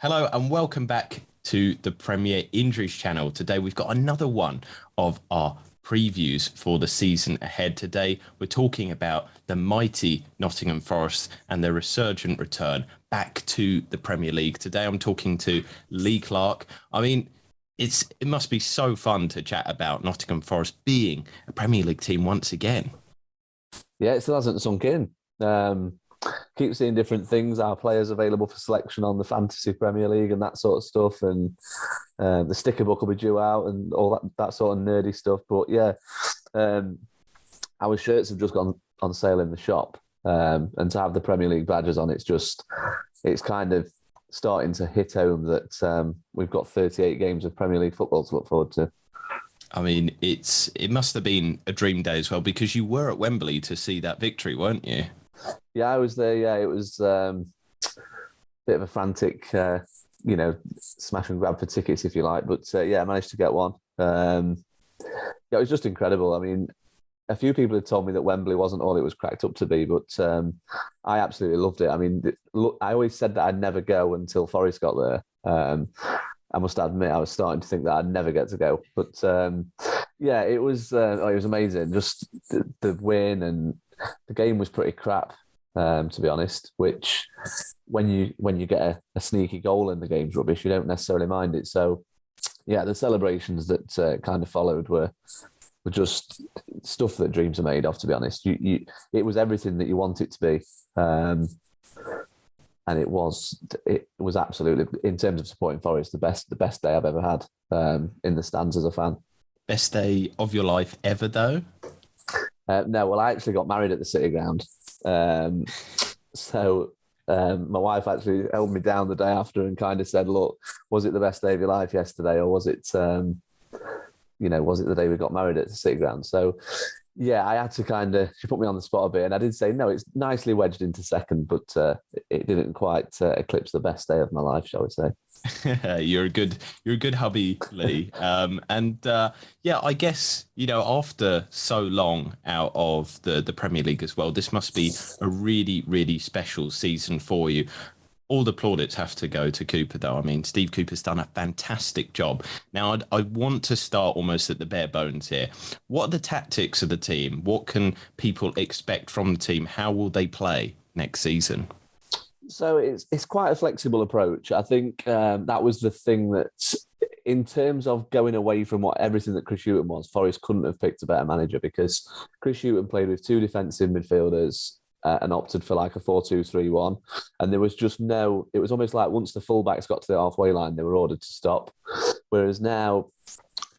Hello and welcome back to the Premier Injuries channel. Today we've got another one of our previews for the season ahead. Today we're talking about the mighty Nottingham Forest and their resurgent return back to the Premier League. Today I'm talking to Lee Clarke. I mean, it must be so fun to chat about Nottingham Forest being a Premier League team once again. Yeah, it still hasn't sunk in. Keep seeing different things. Our players available for selection on the Fantasy Premier League and that sort of stuff. And the sticker book will be due out and all that sort of nerdy stuff. But yeah, our shirts have just gone on sale in the shop. And to have the Premier League badges on, it's kind of starting to hit home that we've got 38 games of Premier League football to look forward to. I mean, it must have been a dream day as well, because you were at Wembley to see that victory, weren't you? Yeah, I was there. Yeah, it was a bit of a frantic, smash and grab for tickets, if you like. But I managed to get one. It was just incredible. I mean, a few people had told me that Wembley wasn't all it was cracked up to be, but I absolutely loved it. I mean, I always said that I'd never go until Forest got there. I must admit, I was starting to think that I'd never get to go. But it was amazing. Just the win, and the game was pretty crap, to be honest. Which, when you get a sneaky goal in the game's rubbish, you don't necessarily mind it. So, yeah, the celebrations that kind of followed were just stuff that dreams are made of. To be honest, it was everything that you want it to be. And it was absolutely, in terms of supporting Forest, the best day I've ever had in the stands as a fan. Best day of your life ever, though? No, well, I actually got married at the City Ground. So my wife actually held me down the day after and kind of said, look, was it the best day of your life yesterday, or was it, was it the day we got married at the City Ground? So, yeah, I had to she put me on the spot a bit, and I did say, no, it's nicely wedged into second, but it didn't quite eclipse the best day of my life, shall we say. You're a good hubby, Lee. I guess, after so long out of the Premier League as well, this must be a really, really special season for you. All the plaudits have to go to Cooper, though. I mean, Steve Cooper's done a fantastic job. Now, I want to start almost at the bare bones here. What are the tactics of the team? What can people expect from the team? How will they play next season? So it's quite a flexible approach. I think that was the thing that, in terms of going away from everything that Chris Hughton was, Forest couldn't have picked a better manager, because Chris Hughton played with two defensive midfielders and opted for like a 4-2-3-1. And there was just it was almost like once the fullbacks got to the halfway line, they were ordered to stop. Whereas now,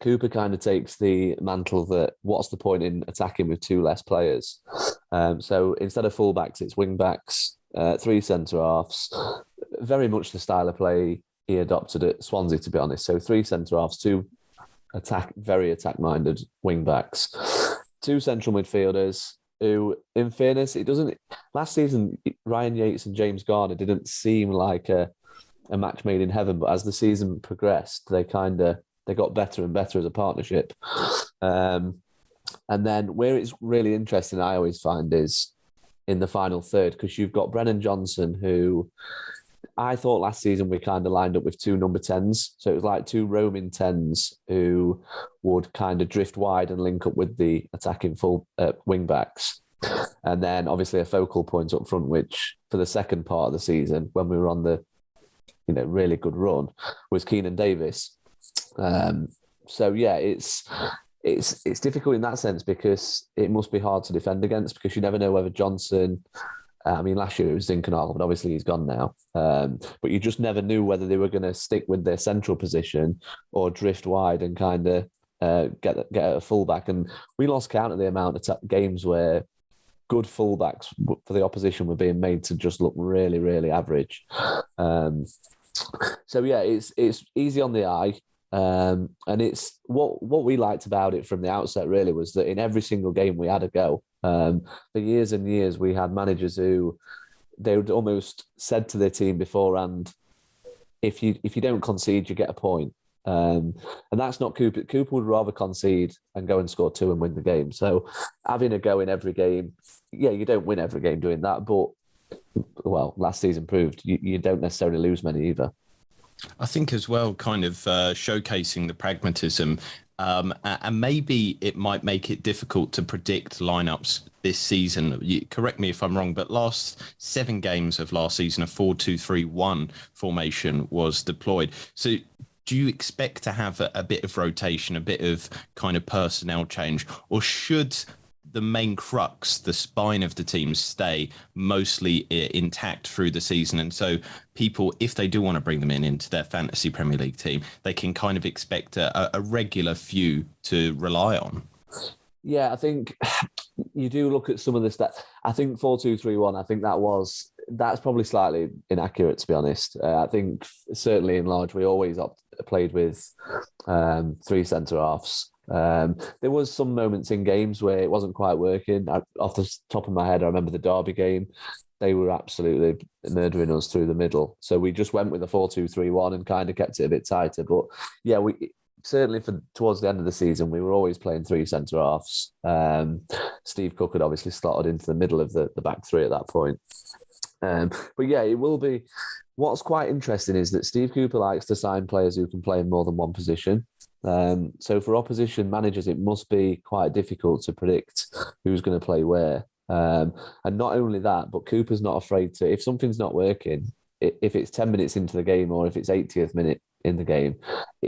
Cooper kind of takes the mantle that what's the point in attacking with two less players? So instead of fullbacks, it's wing-backs, three centre-halves, very much the style of play he adopted at Swansea, to be honest. So three centre-halves, two very attack-minded wing-backs, two central midfielders, who, in fairness, last season, Ryan Yates and James Garner didn't seem like a match made in heaven, but as the season progressed, they got better and better as a partnership. And then where it's really interesting, I always find, is in the final third, because you've got Brennan Johnson, who I thought last season we kind of lined up with two number 10s. So it was like two roaming 10s who would kind of drift wide and link up with the attacking full wing backs. And then obviously a focal point up front, which for the second part of the season, when we were on the really good run, was Keenan Davis. It's difficult in that sense, because it must be hard to defend against, because you never know whether Johnson... last year it was Zinkenal, but obviously he's gone now. But you just never knew whether they were going to stick with their central position or drift wide and kind of get a fullback. And we lost count of the amount of games where good fullbacks for the opposition were being made to just look really, really average. It's easy on the eye. And it's what we liked about it from the outset really was that in every single game we had a go. For years and years we had managers who they would almost said to their team beforehand, if you don't concede, you get a point. And that's not Cooper. Cooper would rather concede and go and score two and win the game. So having a go in every game, you don't win every game doing that, but last season proved you don't necessarily lose many either. I think as well, kind of showcasing the pragmatism, and maybe it might make it difficult to predict lineups this season. Correct me if I'm wrong, but last 7 games of last season, a 4-2-3-1 formation was deployed. So do you expect to have a bit of rotation, a bit of kind of personnel change, or should the main crux, the spine of the team, stay mostly intact through the season? And so people, if they do want to bring them into their fantasy Premier League team, they can kind of expect a regular few to rely on. Yeah, I think you do look at some of the stats. I think 4-2-3-1, I think that's probably slightly inaccurate, to be honest. I think certainly in large, we always played with 3 centre-halves. There was some moments in games where it wasn't quite working. Off the top of my head, I remember the Derby game. They were absolutely murdering us through the middle. So we just went with a 4-2-3-1 and kind of kept it a bit tighter. But yeah, we certainly towards the end of the season, we were always playing 3 centre-halves. Steve Cook had obviously slotted into the middle of the back 3 at that point. But yeah, it will be. What's quite interesting is that Steve Cooper likes to sign players who can play in more than one position. So for opposition managers, it must be quite difficult to predict who's going to play where. And not only that, but Cooper's not afraid to, if something's not working, if it's 10 minutes into the game or if it's 80th minute in the game,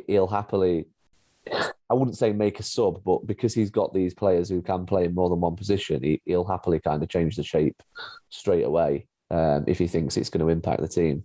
he'll happily, I wouldn't say make a sub, but because he's got these players who can play in more than one position, he'll happily kind of change the shape straight away if he thinks it's going to impact the team.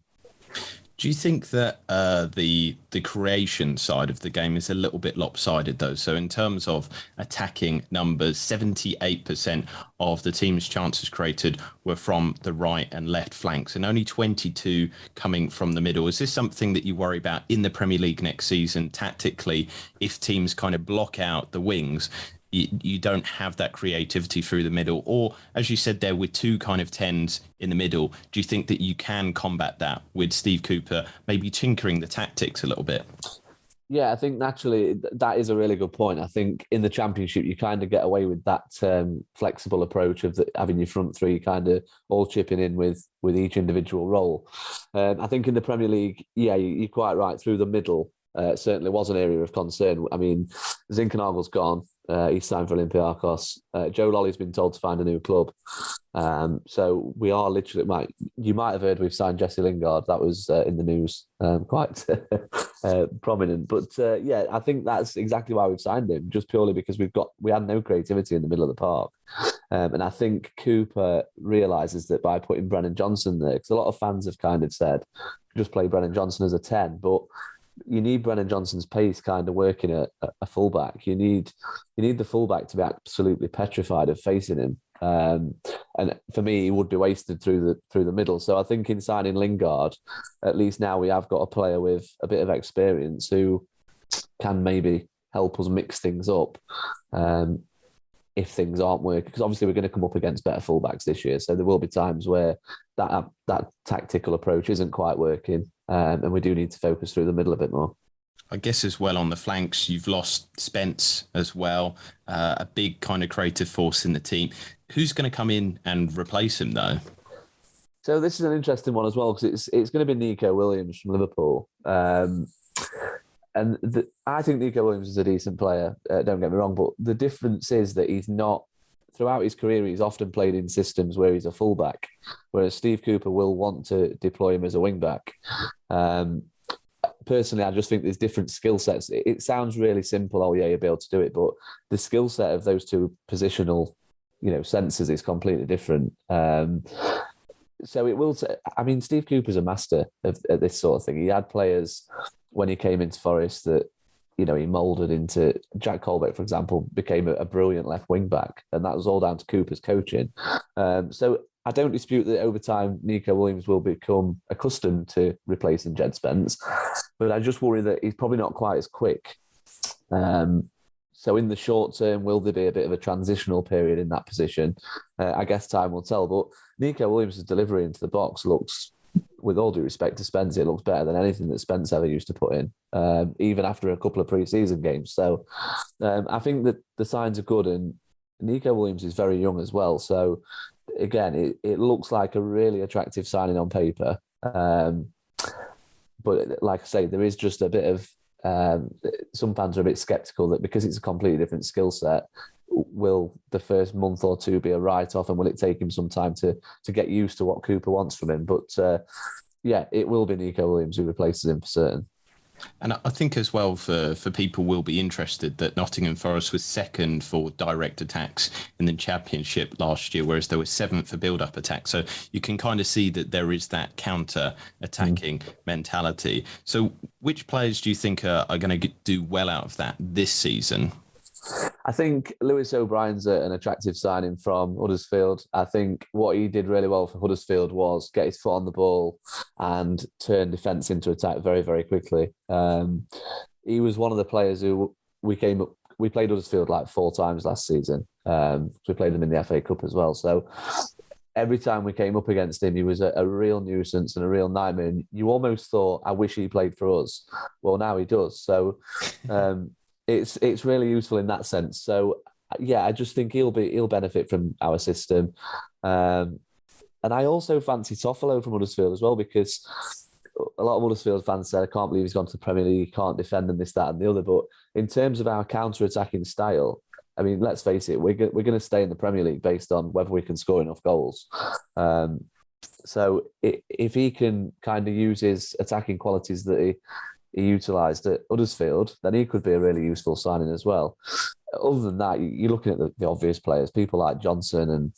Do you think that the creation side of the game is a little bit lopsided, though? So in terms of attacking numbers, 78% of the team's chances created were from the right and left flanks, and only 22 coming from the middle. Is this something that you worry about in the Premier League next season, tactically, if teams kind of block out the wings? You don't have that creativity through the middle, or as you said there, with 2 kind of 10s in the middle, do you think that you can combat that with Steve Cooper maybe tinkering the tactics a little bit? Yeah, I think naturally that is a really good point. I think in the Championship, you kind of get away with that flexible approach of having your front 3 kind of all chipping in with each individual role. I think in the Premier League, yeah, you're quite right, through the middle. Certainly was an area of concern. I mean, Zinkernagel's gone. He's signed for Olympiacos. Joe Lolly's been told to find a new club. So we are literally, you might have heard we've signed Jesse Lingard. That was in the news, quite prominent. But yeah, I think that's exactly why we've signed him, just purely because we had no creativity in the middle of the park. And I think Cooper realises that by putting Brennan Johnson there, because a lot of fans have kind of said, just play Brennan Johnson as a 10, but you need Brennan Johnson's pace kind of working at a fullback. You need the fullback to be absolutely petrified of facing him. And for me, he would be wasted through the middle. So I think in signing Lingard, at least now we have got a player with a bit of experience who can maybe help us mix things up if things aren't working. Because obviously we're going to come up against better fullbacks this year. So there will be times where that tactical approach isn't quite working. And we do need to focus through the middle a bit more. I guess as well on the flanks, you've lost Spence as well, a big kind of creative force in the team. Who's going to come in and replace him, though? So this is an interesting one as well, because it's going to be Nico Williams from Liverpool. And I think Nico Williams is a decent player, don't get me wrong, but the difference is that he's not, throughout his career, he's often played in systems where he's a fullback, whereas Steve Cooper will want to deploy him as a wing-back. Personally, I just think there's different skill sets. It sounds really simple, oh yeah, you'll be able to do it, but the skill set of those two positional, senses is completely different. So it will. Steve Cooper's a master at this sort of thing. He had players when he came into Forest that, he moulded into. Jack Colbeck, for example, became a brilliant left wing back, and that was all down to Cooper's coaching. So I don't dispute that over time Nico Williams will become accustomed to replacing Jed Spence, but I just worry that he's probably not quite as quick. So in the short term, will there be a bit of a transitional period in that position? I guess time will tell. But Nico Williams' delivery into the box looks, with all due respect to Spence, it looks better than anything that Spence ever used to put in, even after a couple of pre-season games. So I think that the signs are good, and Nico Williams is very young as well. So again, it looks like a really attractive signing on paper. But like I say, there is just a bit of some fans are a bit sceptical that because it's a completely different skill set, will the first month or two be a write-off, and will it take him some time to get used to what Cooper wants from him? But yeah, it will be Nico Williams who replaces him for certain. And I think as well for people will be interested that Nottingham Forest was second for direct attacks in the Championship last year, whereas they were seventh for build-up attacks. So you can kind of see that there is that counter-attacking mentality. So which players do you think are going to do well out of that this season? I think Lewis O'Brien's an attractive signing from Huddersfield. I think what he did really well for Huddersfield was get his foot on the ball and turn defence into attack very, very quickly. He was one of the players who we played Huddersfield like 4 times last season. We played them in the FA Cup as well. So every time we came up against him, he was a real nuisance and a real nightmare. And you almost thought, I wish he played for us. Well, now he does. So it's really useful in that sense. So yeah, I just think he'll benefit from our system. And I also fancy Toffolo from Huddersfield as well, because a lot of Huddersfield fans said, I can't believe he's gone to the Premier League, he can't defend and this, that and the other. But in terms of our counter-attacking style, I mean, let's face it, we're going to stay in the Premier League based on whether we can score enough goals. So if he can kind of use his attacking qualities that he utilised at Huddersfield, then he could be a really useful signing as well. Other than that, you're looking at the obvious players, people like Johnson and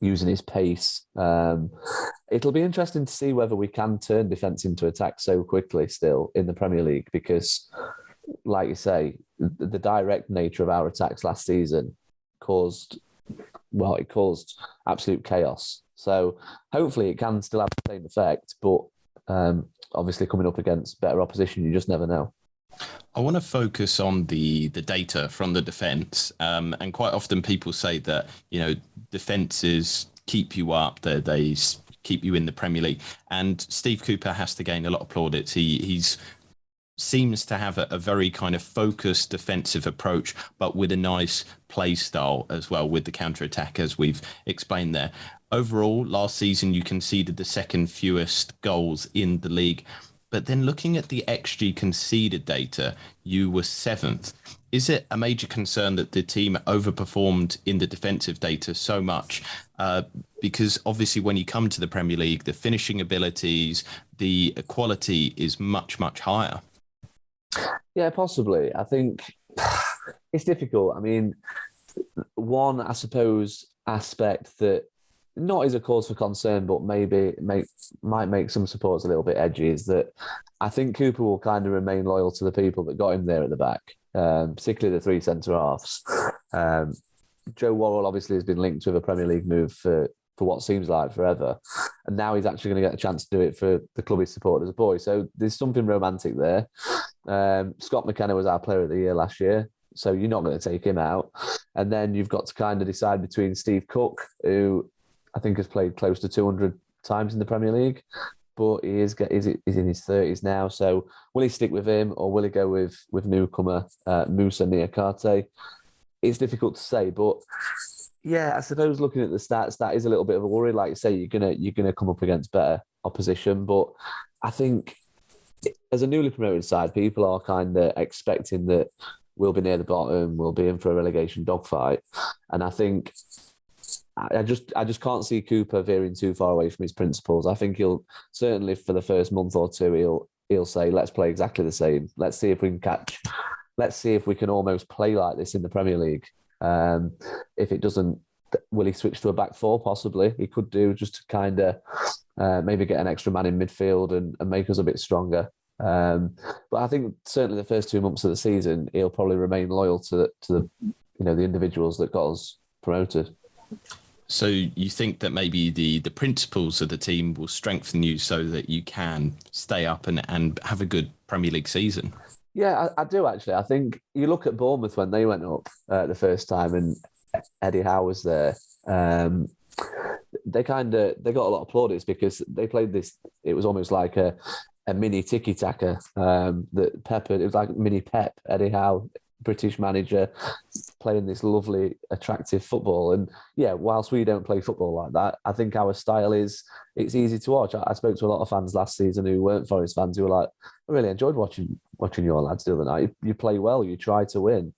using his pace. It'll be interesting to see whether we can turn defence into attack so quickly still in the Premier League, because, like you say, the direct nature of our attacks last season caused absolute chaos. So hopefully it can still have the same effect, but obviously coming up against better opposition, you just never know. I want to focus on the data from the defence, and quite often people say that, you know, defences keep you up, they keep you in the Premier League, and Steve Cooper has to gain a lot of plaudits. He's seems to have a very kind of focused defensive approach, but with a nice play style as well with the counter-attack, as we've explained there. Overall, last season, you conceded the second fewest goals in the league. But then looking at the XG conceded data, you were 7th. Is it a major concern that the team overperformed in the defensive data so much? Because obviously when you come to the Premier League, the finishing abilities, the quality is much, much higher. Yeah, possibly. I think it's difficult. I mean, one, I suppose, aspect that not is a cause for concern, but maybe might make some supporters a little bit edgy, is that I think Cooper will kind of remain loyal to the people that got him there at the back, particularly the 3 centre-halves. Joe Worrell obviously has been linked with a Premier League move for what seems like forever, and now he's actually going to get a chance to do it for the club he supported as a boy. So there's something romantic there. Scott McKenna was our Player of the Year last year, so you're not going to take him out. And then you've got to kind of decide between Steve Cook, who I think has played close to 200 times in the Premier League, but he's in his 30s now. So will he stick with him, or will he go with newcomer Moussa Niakate? It's difficult to say, but yeah, I suppose looking at the stats, that is a little bit of a worry. Like you say, you're gonna come up against better opposition, but I think as a newly promoted side, people are kind of expecting that we'll be near the bottom, we'll be in for a relegation dogfight, and I think I just can't see Cooper veering too far away from his principles. I think he'll certainly, for the first month or two, he'll say, let's play exactly the same. Let's see if we can let's see if we can almost play like this in the Premier League. If it doesn't, will he switch to a back 4? Possibly. He could do, just to kind of maybe get an extra man in midfield and make us a bit stronger. But I think certainly the first 2 months of the season, he'll probably remain loyal to the the individuals that got us promoted. So you think that maybe the principles of the team will strengthen you so that you can stay up and have a good Premier League season? Yeah, I do actually. I think you look at Bournemouth when they went up the first time and Eddie Howe was there. They got a lot of plaudits because they played this. It was almost like a mini tiki-taka that peppered. It was like mini Pep, Eddie Howe, British manager, playing this lovely, attractive football. And yeah, whilst we don't play football like that, I think our style is, it's easy to watch. I spoke to a lot of fans last season who weren't Forest fans who were like, I really enjoyed watching your lads the other night. You play well, you try to win.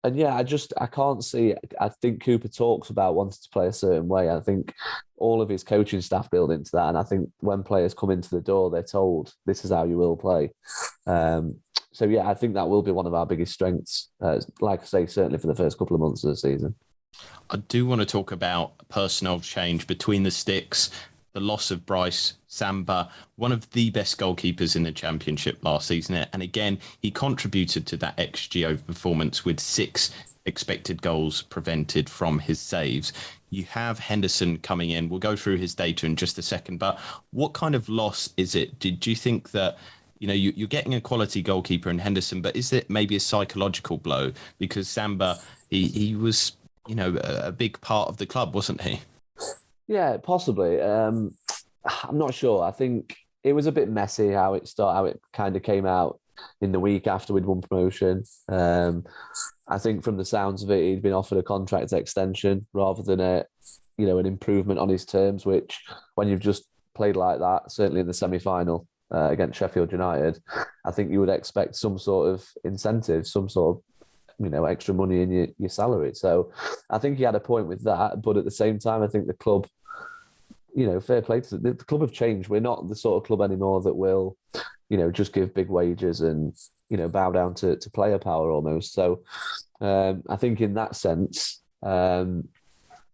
And yeah, I can't see. I think Cooper talks about wanting to play a certain way. I think all of his coaching staff build into that. And I think when players come into the door, they're told this is how you will play. So yeah, I think that will be one of our biggest strengths. Like I say, certainly for the first couple of months of the season. I do want to talk about personnel change between the sticks. The loss of Bryce Samba, one of the best goalkeepers in the Championship last season. And again, he contributed to that XG over performance with 6 expected goals prevented from his saves. You have Henderson coming in. We'll go through his data in just a second. But what kind of loss is it? Did you think that, you're getting a quality goalkeeper in Henderson, but is it maybe a psychological blow? Because Samba, he was, a big part of the club, wasn't he? Yeah, possibly. I'm not sure. I think it was a bit messy how it started, how it kind of came out in the week after we'd won promotion. I think from the sounds of it, he'd been offered a contract extension rather than an improvement on his terms, which when you've just played like that, certainly in the semi-final against Sheffield United, I think you would expect some sort of incentive, some sort of extra money in your salary. So I think he had a point with that. But at the same time, I think the club, fair play to the club have changed. We're not the sort of club anymore that will, just give big wages and, bow down to player power almost. So I think in that sense,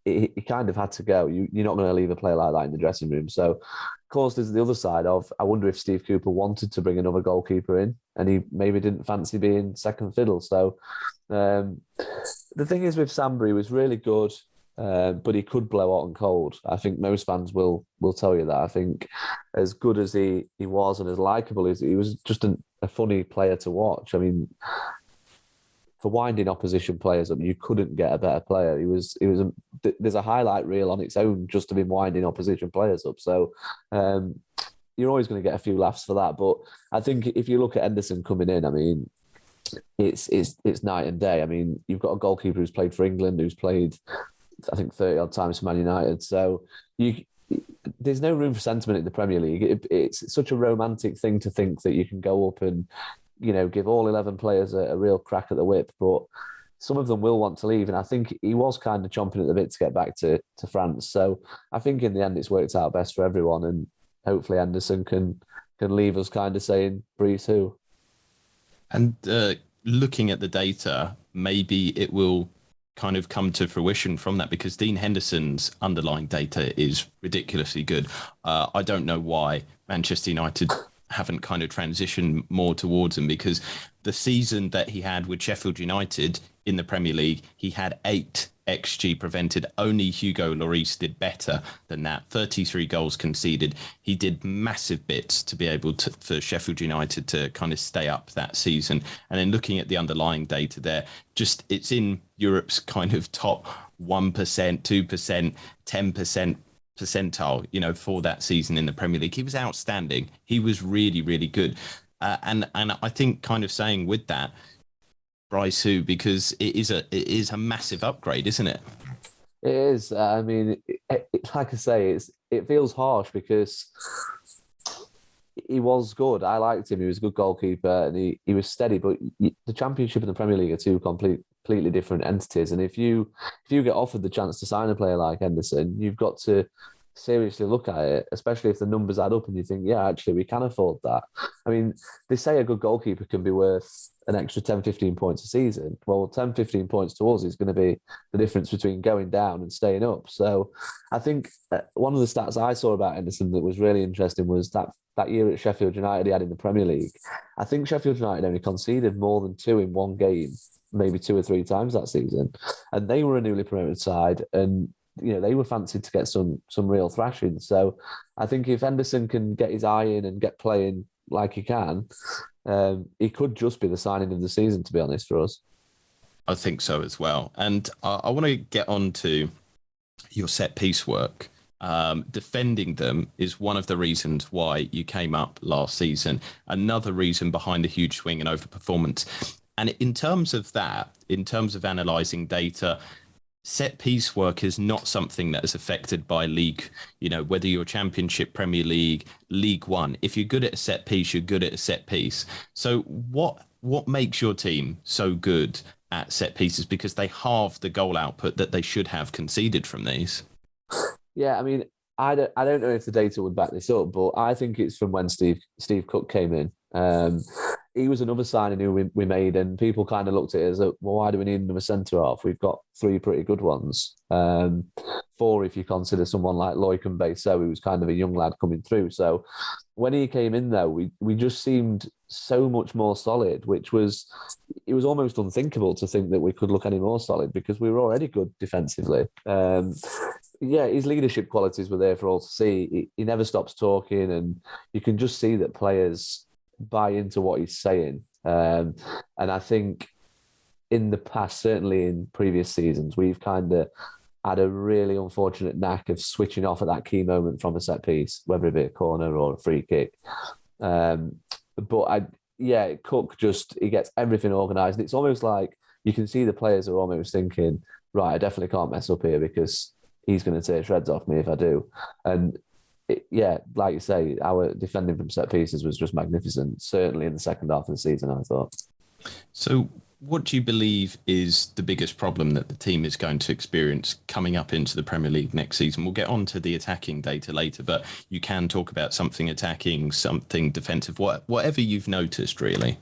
he kind of had to go. You're not going to leave a player like that in the dressing room. So, of course, there's the other side of, I wonder if Steve Cooper wanted to bring another goalkeeper in and he maybe didn't fancy being second fiddle. So the thing is with Samba, he was really good, but he could blow hot and cold. I think most fans will tell you that. I think as good as he was and as likeable as he was, just a funny player to watch. I mean, for winding opposition players up, you couldn't get a better player. There's a highlight reel on its own just to be winding opposition players up. So you're always going to get a few laughs for that. But I think if you look at Henderson coming in, I mean, it's night and day. I mean, you've got a goalkeeper who's played for England, who's played, I think, 30 odd times for Man United. So there's no room for sentiment in the Premier League. It's such a romantic thing to think that you can go up and give all 11 players a real crack at the whip, but some of them will want to leave. And I think he was kind of chomping at the bit to get back to France. So I think in the end, it's worked out best for everyone. And hopefully Henderson can leave us kind of saying, Breeze who? And looking at the data, maybe it will kind of come to fruition from that, because Dean Henderson's underlying data is ridiculously good. I don't know why Manchester United haven't kind of transitioned more towards him, because the season that he had with Sheffield United in the Premier League, he had 8 XG prevented. Only Hugo Lloris did better than that. 33 goals conceded. He did massive bits to be able to, for Sheffield United to kind of stay up that season. And then looking at the underlying data there, just it's in Europe's kind of top 1%, 2%, 10% percentile, for that season in the Premier League. He was outstanding. He was really, really good. And I think kind of saying with that, Bryce who, because it is a massive upgrade, isn't it? It is. I mean, like I say, it feels harsh because he was good. I liked him. He was a good goalkeeper and he was steady. But the Championship and the Premier League are two completely different entities. And if you get offered the chance to sign a player like Henderson, you've got to seriously look at it, especially if the numbers add up and you think, yeah, actually, we can afford that. I mean, they say a good goalkeeper can be worth an extra 10, 15 points a season. Well, 10, 15 points to us is going to be the difference between going down and staying up. So I think one of the stats I saw about Henderson that was really interesting was that year at Sheffield United he had in the Premier League. I think Sheffield United only conceded more than 2 in one game, maybe 2 or 3 times that season. And they were a newly promoted side and they were fancied to get some real thrashing. So I think if Henderson can get his eye in and get playing like he can, he could just be the signing of the season, to be honest, for us. I think so as well. And I want to get on to your set piece work. Defending them is one of the reasons why you came up last season. Another reason behind the huge swing and overperformance. And in terms of that, in terms of analysing data, set piece work is not something that is affected by league, whether you're Championship, Premier League, League One. If you're good at a set piece, you're good at a set piece. So what makes your team so good at set pieces? Because they halve the goal output that they should have conceded from these. Yeah, I mean, I don't know if the data would back this up, but I think it's from when Steve Cook came in. He was another signing who we made, and people kind of looked at it as, well, why do we need another centre half? We've got 3 pretty good ones. 4 if you consider someone like Loic Bayso, who was kind of a young lad coming through. So when he came in, though, we just seemed so much more solid, it was almost unthinkable to think that we could look any more solid because we were already good defensively. Yeah, his leadership qualities were there for all to see. He never stops talking, and you can just see that players buy into what he's saying. And I think in the past, certainly in previous seasons, we've kind of had a really unfortunate knack of switching off at that key moment from a set piece, whether it be a corner or a free kick. But Cook he gets everything organised. It's almost like you can see the players are almost thinking, right, I definitely can't mess up here because he's going to take shreds off me if I do. And like you say, our defending from set pieces was just magnificent, certainly in the second half of the season, I thought. So what do you believe is the biggest problem that the team is going to experience coming up into the Premier League next season? We'll get on to the attacking data later, but you can talk about something attacking, something defensive, whatever you've noticed, really.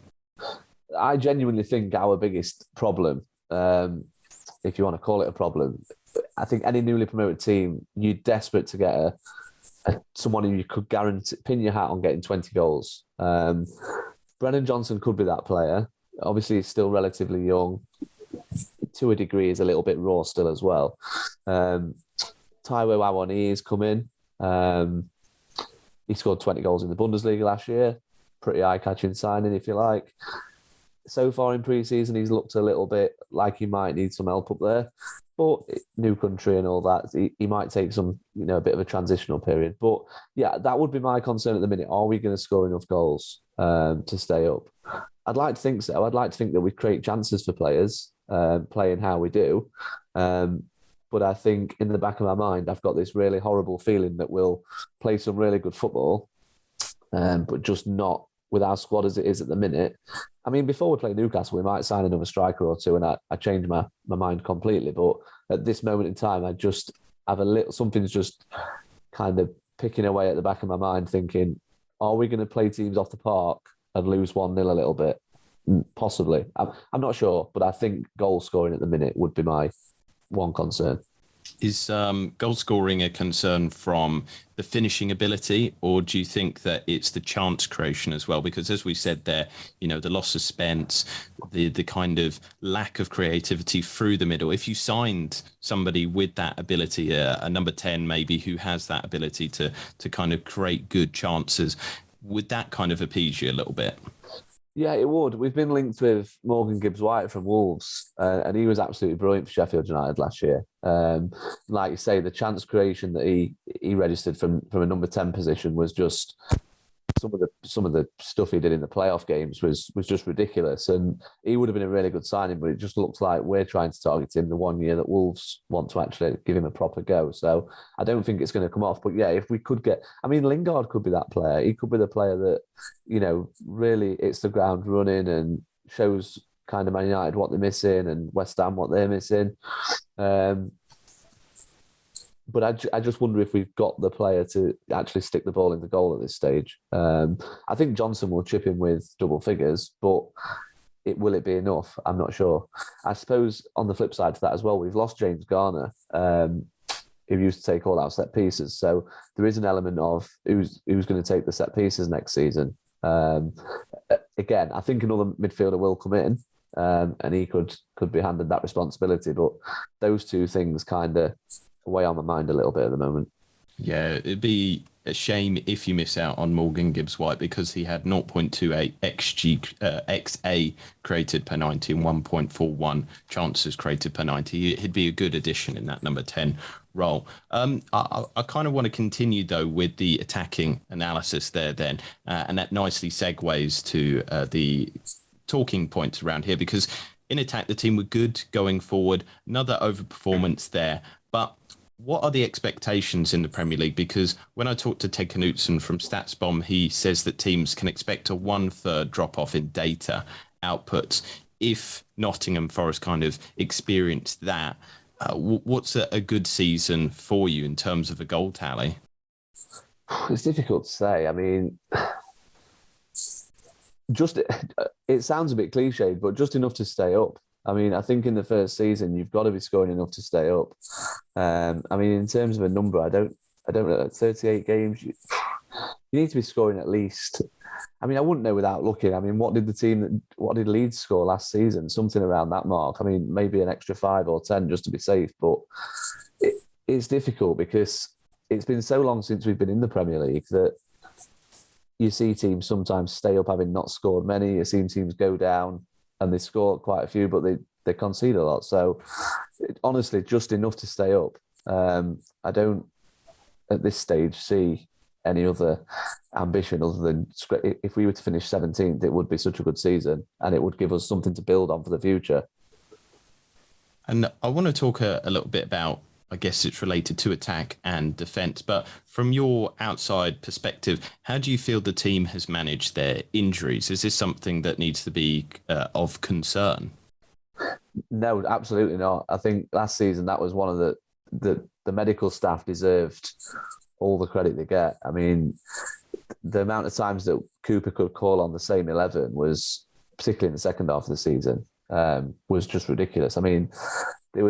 I genuinely think our biggest problem, if you want to call it a problem, I think any newly promoted team, you're desperate to get someone who you could guarantee, pin your hat on getting 20 goals. Brennan Johnson could be that player. Obviously, he's still relatively young. To a degree, he's a little bit raw still as well. Taiwo Awoniyi has come in. He scored 20 goals in the Bundesliga last year. Pretty eye-catching signing, if you like. So far in pre-season, he's looked a little bit like he might need some help up there. But new country and all that, he might take some, a bit of a transitional period. But yeah, that would be my concern at the minute. Are we going to score enough goals to stay up? I'd like to think so. I'd like to think that we create chances for players playing how we do. But I think in the back of my mind, I've got this really horrible feeling that we'll play some really good football, but just not with our squad as it is at the minute. I mean, before we play Newcastle, we might sign another striker or two, and I change my mind completely. But at this moment in time, I just have something's just kind of picking away at the back of my mind, thinking, are we going to play teams off the park and lose 1-0 a little bit? Possibly. I'm not sure, but I think goal scoring at the minute would be my one concern. Is goal scoring a concern from the finishing ability, or do you think that it's the chance creation as well? Because as we said there, the loss of Spence, the kind of lack of creativity through the middle. If you signed somebody with that ability, a number 10 maybe, who has that ability to kind of create good chances, would that kind of appease you a little bit? Yeah, it would. We've been linked with Morgan Gibbs-White from Wolves, and he was absolutely brilliant for Sheffield United last year. Like you say, the chance creation that he registered from a number 10 position was just some of the stuff he did in the playoff games was just ridiculous, and he would have been a really good signing. But it just looks like we're trying to target him the one year that Wolves want to actually give him a proper go. So I don't think it's going to come off. But yeah, if we could Lingard could be that player. He could be the player that really hits the ground running and shows kind of Man United what they're missing and West Ham what they're missing. But I just wonder if we've got the player to actually stick the ball in the goal at this stage. I think Johnson will chip in with double figures, but will it be enough? I'm not sure. I suppose on the flip side to that as well, we've lost James Garner, who used to take all our set pieces. So there is an element of who's going to take the set pieces next season. Again, I think another midfielder will come in, and he could be handed that responsibility. But those two things kind of weigh on my mind a little bit at the moment. Yeah, it'd be a shame if you miss out on Morgan Gibbs-White, because he had 0.28 XA created per 90 and 1.41 chances created per 90. He'd be a good addition in that number 10 role. I kind of want to continue though with the attacking analysis there then, and that nicely segues to the talking points around here, because in attack, the team were good going forward. Another overperformance there. But what are the expectations in the Premier League? Because when I talked to Ted Knutson from StatsBomb, he says that teams can expect a 1/3 drop-off in data outputs. If Nottingham Forest kind of experienced that, what's a good season for you in terms of a goal tally? It's difficult to say. I mean, it sounds a bit cliched, but just enough to stay up. I mean, I think in the first season you've got to be scoring enough to stay up. I mean, in terms of a number, I don't know. 38 games, you need to be scoring at least. I mean, I wouldn't know without looking. I mean, what did Leeds score last season? Something around that mark. I mean, maybe an extra 5 or 10 just to be safe. But it's difficult because it's been so long since we've been in the Premier League that you see teams sometimes stay up having not scored many. You see teams go down and they score quite a few, but they concede a lot. So honestly, just enough to stay up. I don't, at this stage, see any other ambition other than if we were to finish 17th, it would be such a good season and it would give us something to build on for the future. And I want to talk a little bit about, I guess it's related to attack and defence, but from your outside perspective, how do you feel the team has managed their injuries? Is this something that needs to be of concern? No, absolutely not. I think last season that was one of the medical staff deserved all the credit they get. I mean, the amount of times that Cooper could call on the same 11 was, particularly in the second half of the season, was just ridiculous. I mean, I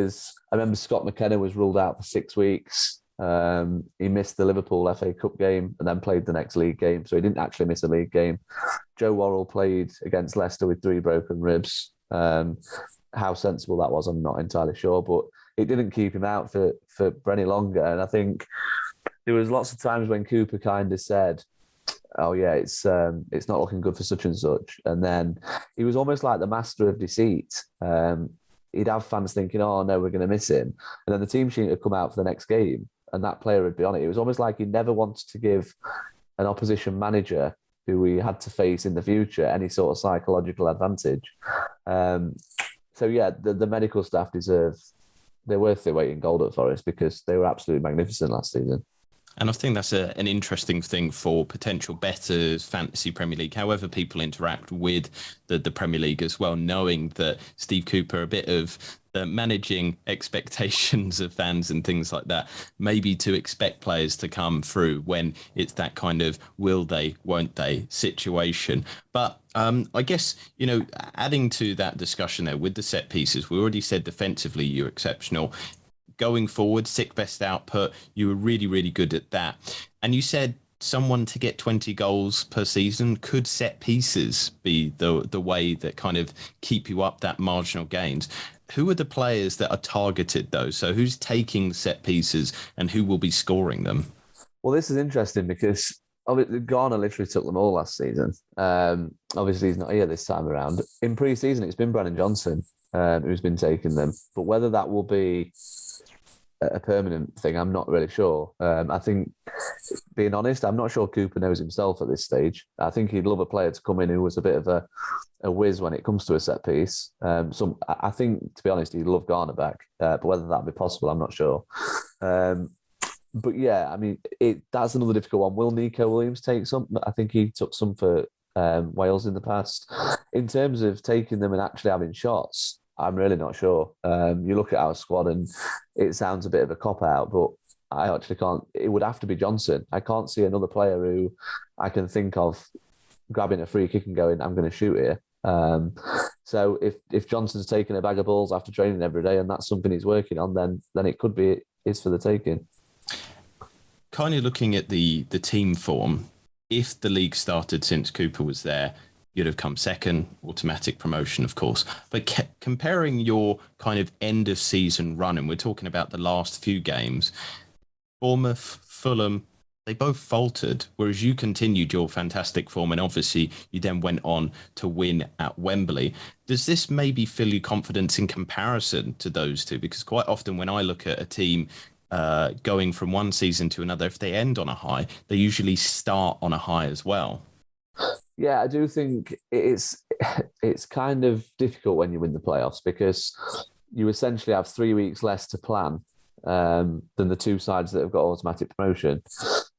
remember Scott McKenna was ruled out for 6 weeks. He missed the Liverpool FA Cup game and then played the next league game. So he didn't actually miss a league game. Joe Worrell played against Leicester with 3 broken ribs. How sensible that was, I'm not entirely sure, but it didn't keep him out for any longer. And I think there was lots of times when Cooper kind of said, oh yeah, it's not looking good for such and such. And then he was almost like the master of deceit. He'd have fans thinking, oh no, we're going to miss him. And then the team sheet would come out for the next game and that player would be on it. It was almost like he never wanted to give an opposition manager who we had to face in the future any sort of psychological advantage. So yeah, the medical staff they're worth their weight in gold at Forest because they were absolutely magnificent last season. And I think that's an interesting thing for potential bettors, fantasy Premier League, however people interact with the Premier League as well, knowing that Steve Cooper, a bit of managing expectations of fans and things like that, maybe to expect players to come through when it's that kind of will they, won't they situation. But I guess, adding to that discussion there with the set pieces, we already said defensively you're exceptional. Going forward, 6th best output, you were really, really good at that. And you said someone to get 20 goals per season. Could set pieces be the way that kind of keep you up that marginal gains? Who are the players that are targeted though? So who's taking set pieces and who will be scoring them? Well, this is interesting because Garner literally took them all last season. Obviously, he's not here this time around. In pre-season, it's been Brennan Johnson who's been taking them. But whether that will be a permanent thing, I'm not really sure. I think, being honest, I'm not sure Cooper knows himself at this stage. I think he'd love a player to come in who was a bit of a whiz when it comes to a set piece. I think, to be honest, he'd love Garner back. But whether that'd be possible, I'm not sure. But yeah, I mean, that's another difficult one. Will Nico Williams take some? I think he took some for Wales in the past. In terms of taking them and actually having shots, I'm really not sure. You look at our squad and it sounds a bit of a cop-out, but I actually can't. It would have to be Johnson. I can't see another player who I can think of grabbing a free kick and going, I'm going to shoot here. So if Johnson's taking a bag of balls after training every day and that's something he's working on, then it could be is for the taking. Kind of looking at the team form, if the league started since Cooper was there, you'd have come second, automatic promotion, of course. But comparing your kind of end of season run, and we're talking about the last few games, Bournemouth, Fulham, they both faltered, whereas you continued your fantastic form, and obviously you then went on to win at Wembley. Does this maybe fill you confidence in comparison to those two? Because quite often when I look at a team going from one season to another, if they end on a high, they usually start on a high as well. Yeah, I do think it's kind of difficult when you win the playoffs because you essentially have 3 weeks less to plan than the two sides that have got automatic promotion.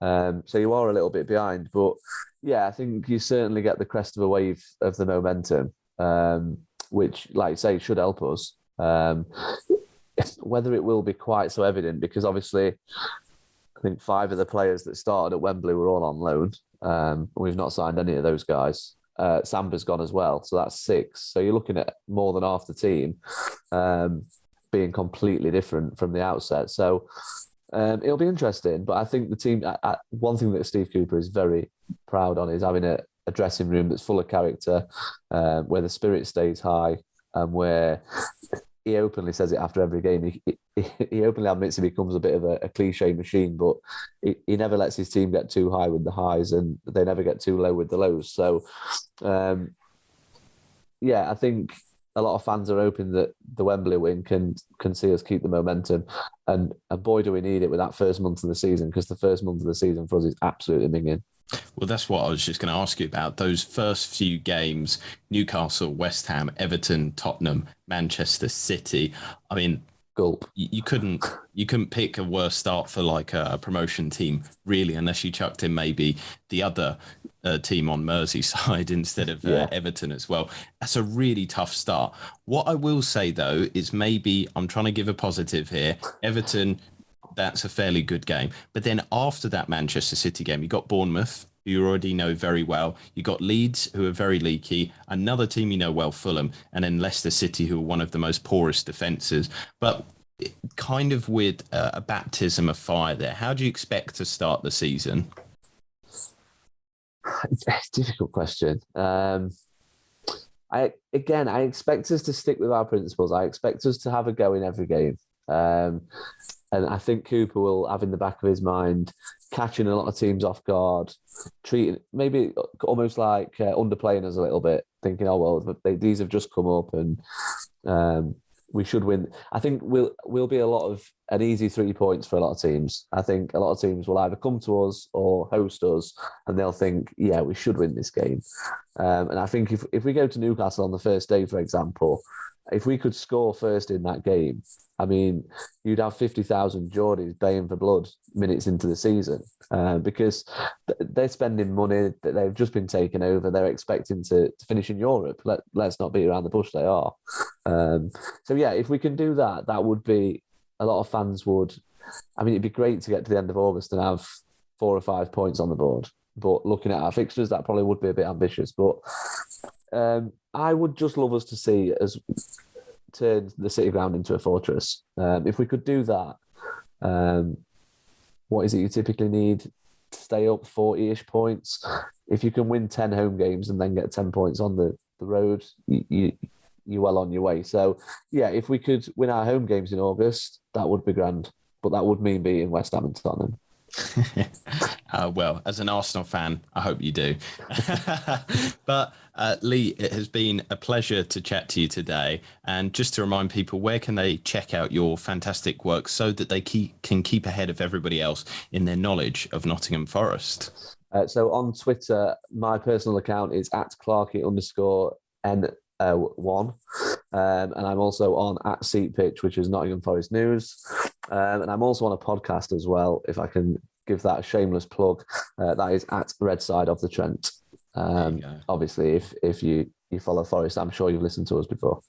So you are a little bit behind. But yeah, I think you certainly get the crest of a wave of the momentum, which, like you say, should help us. Whether it will be quite so evident, because obviously I think 5 of the players that started at Wembley were all on loan. We've not signed any of those guys. Samba's gone as well, so that's 6. So you're looking at more than half the team being completely different from the outset. So it'll be interesting. But I think the team, one thing that Steve Cooper is very proud on is having a dressing room that's full of character, where the spirit stays high, and where he openly says it after every game. He openly admits he becomes a bit of a cliche machine, but he never lets his team get too high with the highs, and they never get too low with the lows. So, yeah, I think a lot of fans are hoping that the Wembley win can see us keep the momentum. And boy, do we need it with that first month of the season, because the first month of the season for us is absolutely minging. Well, that's what I was just going to ask you about. Those first few games, Newcastle, West Ham, Everton, Tottenham, Manchester City. I mean, Gulp. You couldn't pick a worse start for like a promotion team, really, unless you chucked in maybe the other team on Merseyside instead of Everton as well. That's a really tough start. What I will say, though, is maybe I'm trying to give a positive here. Everton, that's a fairly good game. But then after that Manchester City game, you got Bournemouth, who you already know very well. You got Leeds, who are very leaky. Another team you know well, Fulham. And then Leicester City, who are one of the most porous defences. But kind of with a baptism of fire there. How do you expect to start the season? It's a difficult question. I expect us to stick with our principles. I expect us to have a go in every game. And I think Cooper will have in the back of his mind catching a lot of teams off guard, treating maybe almost like underplaying us a little bit, thinking, oh, well, these have just come up and we should win. I think we'll be a lot of an easy 3 points for a lot of teams. I think a lot of teams will either come to us or host us, and they'll think, yeah, we should win this game. And I think if we go to Newcastle on the first day, for example, if we could score first in that game, I mean, you'd have 50,000 Geordies baying for blood minutes into the season because they're spending money that they've just been taken over. They're expecting to finish in Europe. Let's not beat around the bush. They are. So, yeah, if we can do that, that would be a lot of fans would. I mean, it'd be great to get to the end of August and have 4 or 5 points on the board. But looking at our fixtures, that probably would be a bit ambitious. But I would just love us to see us turn the City Ground into a fortress. If we could do that, what is it you typically need to stay up 40-ish points? If you can win 10 home games and then get 10 points on the road, you're well on your way. So, yeah, if we could win our home games in August, that would be grand. But that would mean beating West Ham and Tottenham. Well, as an Arsenal fan, I hope you do. But Lee, it has been a pleasure to chat to you today. And just to remind people, where can they check out your fantastic work so that they can keep ahead of everybody else in their knowledge of Nottingham Forest? So on Twitter, my personal account is @Clarke_N1. And I'm also on @SeatPitch, which is Nottingham Forest News. And I'm also on a podcast as well, if I can give that a shameless plug. That is @Redside of the Trent. Obviously, if you follow Forest, I'm sure you've listened to us before.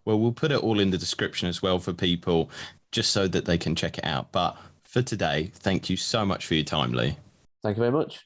Well, we'll put it all in the description as well for people, just so that they can check it out. But for today, thank you so much for your time, Lee. Thank you very much.